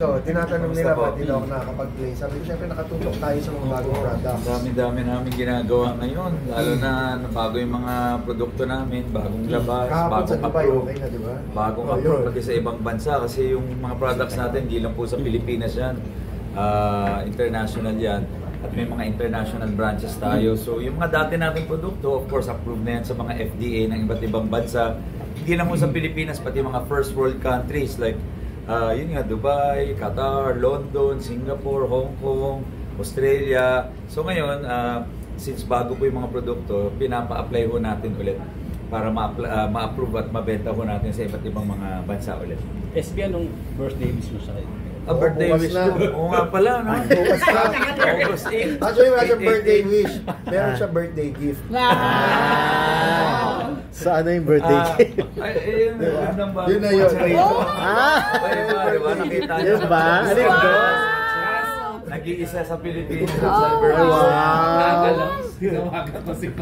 So, tinatanong nila ba't di ako nakakapag-play. Sabi ko, syempre nakatutok tayo sa mga bagong products. Dami-dami namin ginagawa ngayon. Lalo na bago yung mga produkto namin, bagong labas, bagong approve. Okay na, diba? Bagong approve pati sa ibang bansa. Kasi yung mga products natin, hindi lang po sa Pilipinas yan. International yan. At may mga international branches tayo. So, yung mga dati nating produkto, of course, approve na yan sa mga FDA ng iba't ibang bansa. Hindi lang po sa Pilipinas, pati mga first world countries like yun nga, Dubai, Qatar, London, Singapore, Hong Kong, Australia. So ngayon, since bago po yung mga produkto, pinapa-apply ho natin ulit para ma-approve at mabenta ho natin sa iba't ibang mga bansa ulit. SB, anong birthday wish mo sa akin? Birthday wish ko. Oo nga pala, no? Bukas na. August 8. Actually, wala siyang birthday wish. Meron siya birthday gift. So ano yung birthday gift? Yun na yun. Yun ba? Ano yung doon? Nag-iisa sa Pilipinas. Wow! Tinawagan ko si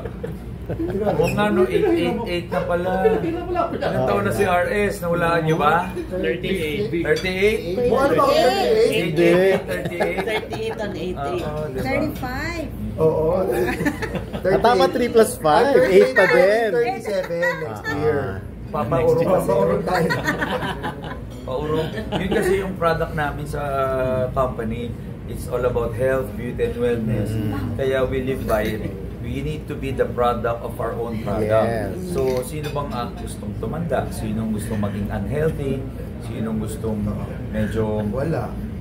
Oo nga no, 888 na pala. Ilang taon na si RS? Nahulaan nyo ba? 38. 38? Ano ba 38? Hindi. 38 on 88. 35. Oo. Tama 3 plus 5. 8 pa din. 37 next year. Papaurong tayo. Paurong. Yun kasi yung product namin sa company. It's all about health, beauty, and wellness. Kaya we live by it. We need to be the product of our own product. Yes. So, sino bang gustong tumanda? Sinong gustong maging unhealthy? Sinong gustong medyo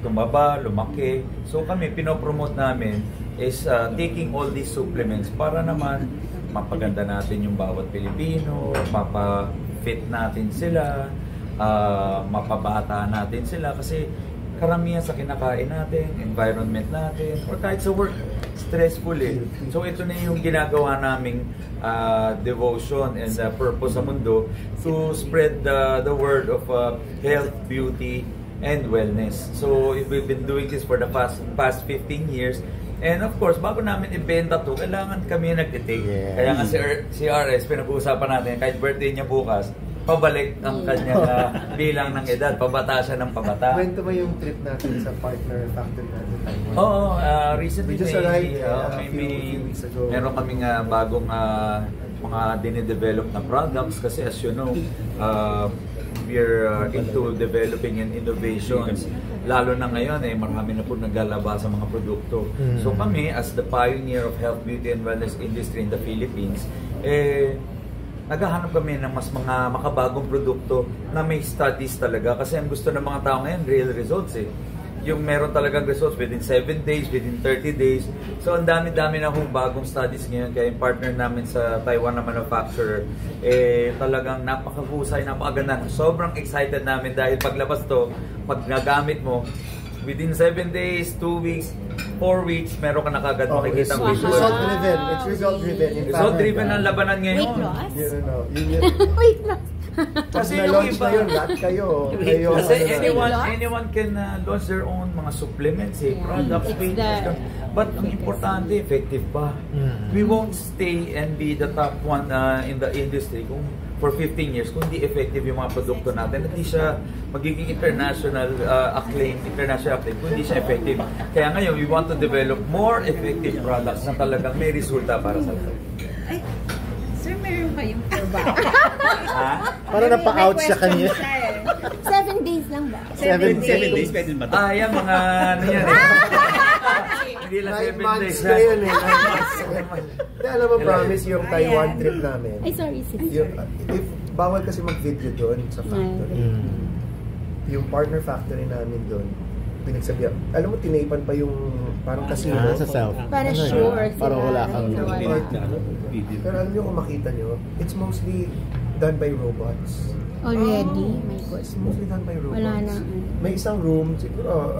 tumaba, lumaki? So, kami, pinopromote namin is taking all these supplements para naman mapaganda natin yung bawat Pilipino, mapa-fit natin sila, mapabata natin sila kasi karamihan sa kinakain natin, environment natin, or kahit sa work, stressful eh. So ito na yung ginagawa naming devotion and purpose sa mundo to spread the word of health, beauty, and wellness. So we've been doing this for the past 15 years. And of course, bago namin ibenta to, kailangan kami nag-take. Yes. Kaya nga si RS, pinag-uusapan natin, kahit birthday niya bukas, pabalik ang kanyang bilang ng edad, pabata siya ng pabata. Kwento mo yung trip natin sa partner factory natin. Oo, recently we just arrived a maybe few weeks ago. Meron kaming bagong mga dinidevelop na products kasi as you know, we're into developing and innovations. Lalo na ngayon marami na po naglalabas sa mga produkto. So kami as the pioneer of health, beauty and wellness industry in the Philippines, naghahanap kami ng mas mga makabagong produkto na may studies talaga kasi ang gusto ng mga tao ngayon real results eh. Yung meron talagang results within 7 days, within 30 days. So ang dami-dami na kung bagong studies ngayon kaya yung partner namin sa Taiwan na manufacturer talagang napakahusay, napakaganda. Sobrang excited namin dahil paglabas to, pag nagamit mo within 7 days, 2 weeks, 4 weeks, meron ka na kagad makikita ang visual. Result driven. It's result driven. Result driven ang labanan ngayon. Weight loss? Weight loss. Kasi yung iba yun, lahat kayo. Kasi anyone can launch their own mga supplements, products, but ang importante, effective pa. We won't stay and be the top one in the industry kung for 15 years kung di effective yung mga produkto natin at di siya magiging international acclaim, kung di siya effective. Kaya ngayon, we want to develop more effective products na talagang may resulta para sa lahat. Ay, sir, meron kayong ba? Para napa-out siya kanina. 7 days lang ba? 7 days, pwede ba ito? Yan mga ano yan Hindi lang 7 days na yun eh. Alam mo, promise yung Taiwan trip namin. Ay, sorry. Bawal kasi mag-video doon sa factory. Yung partner factory namin doon, pinagsabihan. Alam mo, tinaypan pa yung parang casino. Sa self. Para sure. Para wala kang video. Pero alam nyo kung makita nyo, it's mostly done by robots. Already? My God. It's mostly done by robots. Wala na. May isang room, siguro,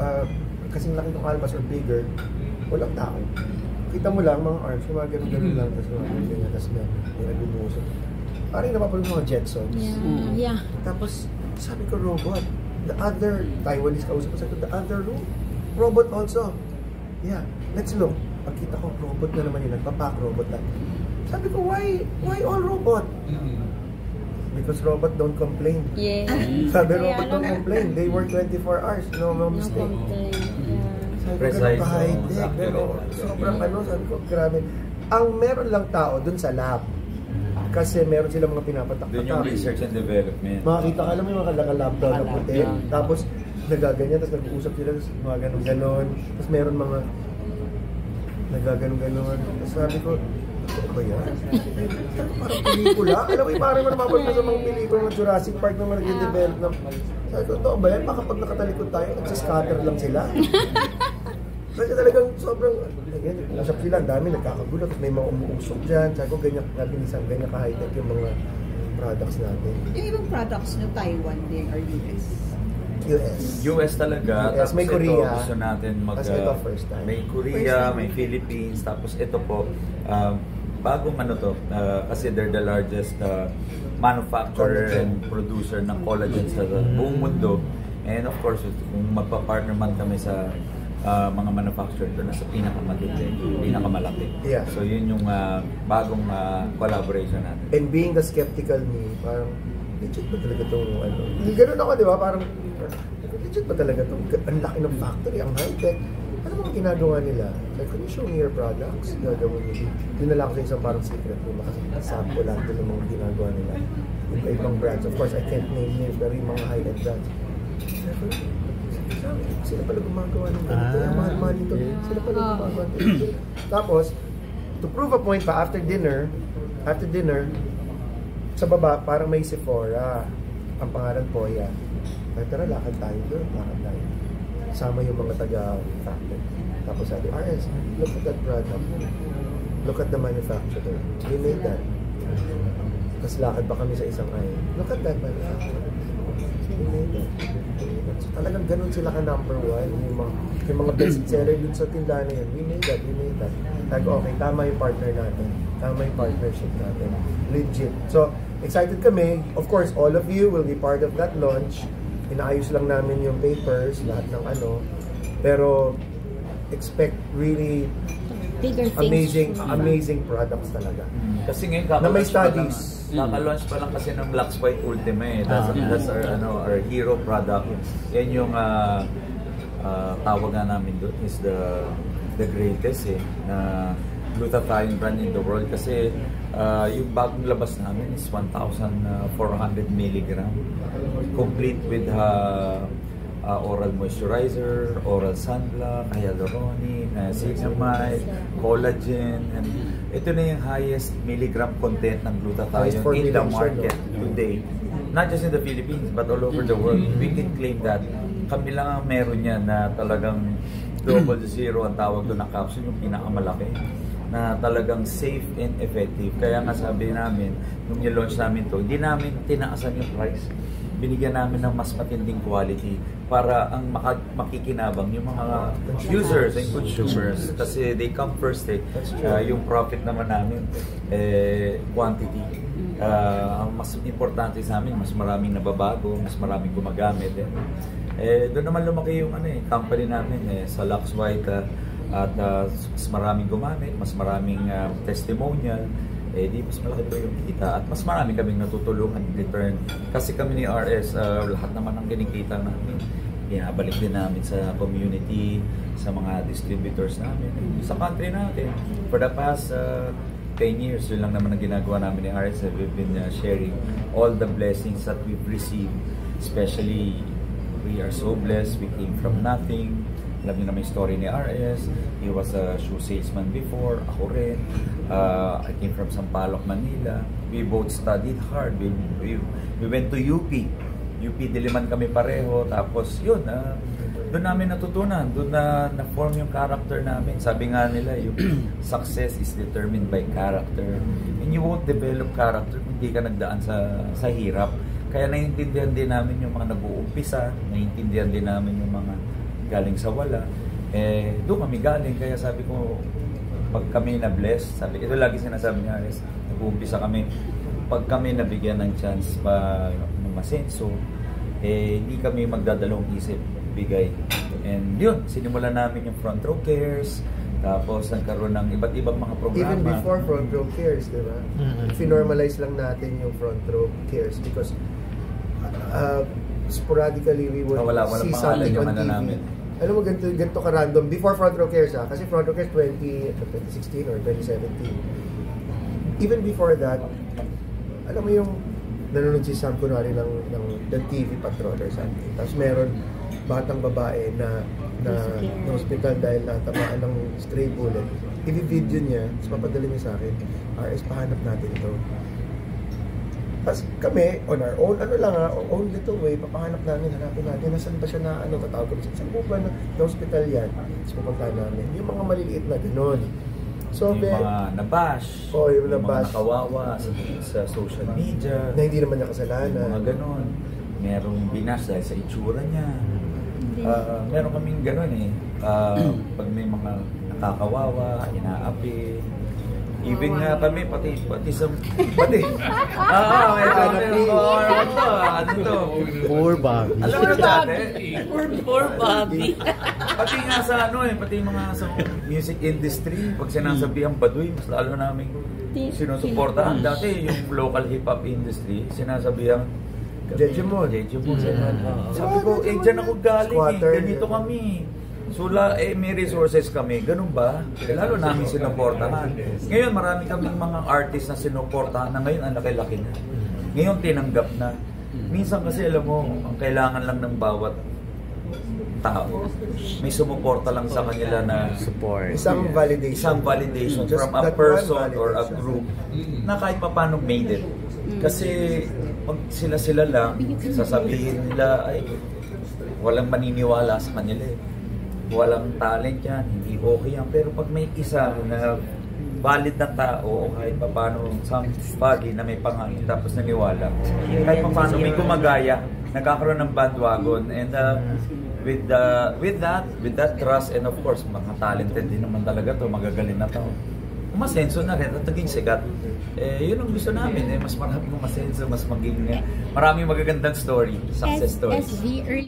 kasing laki ng canvas or bigger, walang tao. Kita mo lang mga arms, mga ganun-ganun lang, tapos mga ganun, tapos may nagbubuso. Parang napapalong mga Jetsons. Yeah. Tapos, sabi ko, robot. The other, Taiwanese kausap ko, sabi ko, the other room, robot also. Yeah, let's look. Pagkita ko, robot na naman yun, nagpapak robot na. Sabi ko, why all robot? Because robot don't complain. Yeah. Sabi Kaya robot don't lang, complain. They work 24 hours. No no mistake. complaint. Yeah. Sabi ko, Precise, ganun ka-high-tech. oh, Pero accurate. sobrang sabi ko, grabe. Ang meron lang tao dun sa lab. Kasi meron silang mga pinapatak-patak. Doon yung research and development. Makakita ka, alam mo yung mga lab daw na puti. Tapos nagaganyan, tapos nag-uusap sila, tapos mga ganon-ganon. Tapos meron mga nagaganon-ganon. Tapos sabi ko, ano ba yan? Parang pelikula. Alam mo, parang mapapag na sa mga pelikula ng Jurassic Park na mga nag-develop na. Sabi ko, ito ba yan? Baka pag nakatalikod tayo, nagsascatter lang sila. Kasi talagang sobrang, usap sila, ang dami, nagkakagulo. Tapos may mga umuusok dyan. Sabi ko, ganyan, ganyan ka-high-tech yung mga products natin. Yung ibang products na Taiwan din or US? US talaga. US, Tapos may ito, Korea. gusto natin Kasi ito first time. may Korea, may Philippines, tapos ito po, bagong to, kasi they're the largest manufacturer and producer ng collagen sa buong mundo. And of course, kung magpa-partner man kami sa mga manufacturer doon sa pinakamalaki. Yeah. So yun yung bagong collaboration natin. And being the skeptical me, parang legit ba talaga itong ano? Ganun ako, di ba? Parang legit ba talaga itong ang laki ng factory, ang high-tech? Ano mga ginagawa nila? Like, can you show me your products? Gagawin nila. Dinala ko sa isang parang secret room kasi sample lang din ng mga ginagawa nila. Yung ibang brands. Of course, I can't name names, pero yung mga high-end brands. Sila pala gumagawa ng ganito. Yung mahal-mahal nito. Sila pala gumagawa ng ganito. Tapos, to prove a point pa, after dinner, sa baba, parang may Sephora. Ang pangalan Poya. Ay, tara, lakad tayo doon. Lakad tayo. Sama yung mga taga-factory. Tapos sabi, RS, look at that product. Look at the manufacturer. We made that. Tapos lakad ba kami sa isang ay, look at that manufacturer. We made that. So, talagang ganun sila ka number one. Yung mga best seller dun sa tindahan na yun. We made that. Like, okay, tama yung partner natin. Tama yung partnership natin. Legit. So, excited kami. Of course, all of you will be part of that launch. Inaayos lang namin yung papers, lahat ng ano. Pero, expect really Bigger things. amazing products talaga. Kasi ngayon Na may kaka-launch pa lang, studies. kaka-launch pa lang kasi ng Lux White Ultima eh. That's our hero product. Yan yung tawag nga namin doon is the greatest na glutathione brand in the world kasi yung bagong labas namin is 1,400 milligram complete with oral moisturizer, oral sunblock, hyaluronic, niacinamide, collagen, and ito na yung highest milligram content ng glutathione in the market today. Not just in the Philippines, but all over the world. We can claim that kami lang ang meron niya na talagang double zero ang tawag doon na capsule, yung pinakamalaki na talagang safe and effective. Kaya nga sabi namin, nung i-launch namin to, hindi namin tinaasan yung price. Binigyan namin ng mas matinding quality para ang makikinabang yung mga users and consumers kasi they come first yung profit naman namin quantity. Ang mas importante sa amin, mas maraming nababago, mas maraming gumagamit. Doon naman lumaki yung company namin sa Lux White at mas maraming gumamit, mas maraming testimonial. Di mas malaki po yung kita at mas marami kaming natutulungan in return. Kasi kami ni RS, lahat naman ng kinikita namin, binabalik din namin sa community, sa mga distributors namin, sa country natin. For the past 10 years, yun lang naman ang ginagawa namin ni RS. We've been sharing all the blessings that we've received. Especially, we are so blessed. We came from nothing. Alam niyo na may story ni RS. He was a shoe salesman before. Ako rin. I came from Sampaloc, Manila. We both studied hard. We went to UP. UP Diliman kami pareho. Tapos yun, doon namin natutunan. Doon na-form yung character namin. Sabi nga nila, yung success is determined by character. And you won't develop character kung hindi ka nagdaan sa hirap. Kaya naiintindihan din namin yung mga nag-uumpisa. Naiintindihan din namin yung mga galing sa wala, doon kami galing. Kaya sabi ko, pag kami na-bless, ito lagi sinasabi niya, nag-uumpisa kami, pag kami nabigyan ng chance pa masenso, hindi kami magdadalawang isip, bigay. And yun, sinimulan namin yung front row cares, Tapos nagkaroon ng iba't ibang mga programa. Even before front row cares, di ba? Normalize lang natin yung front row cares because sporadically we would wala see pangalan something yung on ano TV. namin. Alam mo, ganito ka-random. Before front row cares kasi front row cares 2016 or 2017. Even before that, alam mo yung nanonood si Sam kunwari ng TV Patrol or something. Tapos meron batang babae na hospital dahil natamaan ng stray bullet. I-video niya, tapos papadala niya sa akin, RS, pahanap natin ito. Tapos kami, on our own, own little way, papahanap namin, hanapin natin, nasan ba siya na, tatawag kami, saan po ba na hospital yan? Tapos pupunta namin. Yung mga maliliit na gano'n. So, yung mga nabash, yung mga nabash, nakawawa sa social media, na hindi naman niya kasalanan. Mga gano'n. Merong binas dahil sa itsura niya. Meron kaming gano'n pag may mga nakakawawa, inaapi. Even nga kami, pati ano to? Poor Bobby. Alam mo na dati? Poor Bobby. Pati nga sa pati mga sa music industry, pag sinasabihang baduy, mas lalo namin sinusuportahan. Dati yung local hip-hop industry, sinasabihang Jejemon. Sabi ko, dyan ako galing Squatter. ganito kami. So, may resources kami, ganun ba? Lalo namin sinuportahan. Ngayon, marami kaming mga artists na sinuportahan na ngayon ang laki-laki na. Ngayon, tinanggap na. Minsan kasi, alam mo, ang kailangan lang ng bawat tao, may sumuporta lang sa kanila na Support. Isang validation. Just from a person or a group na kahit pa paano made it. Kasi pag sila lang, sasabihin nila ay walang maniniwala sa kanila walang talent yan, hindi okay yan. Pero pag may isa na valid na tao o kahit pa paano somebody na may pangalan tapos naniwala, kahit pa paano may gumagaya, nagkakaroon ng bandwagon. And with that trust, and of course mga talented din naman talaga to, magagaling na tao, umasenso na rin at naging sigat. Yun ang gusto namin, mas maraming umasenso, mas maging maraming magagandang story, success stories. SB early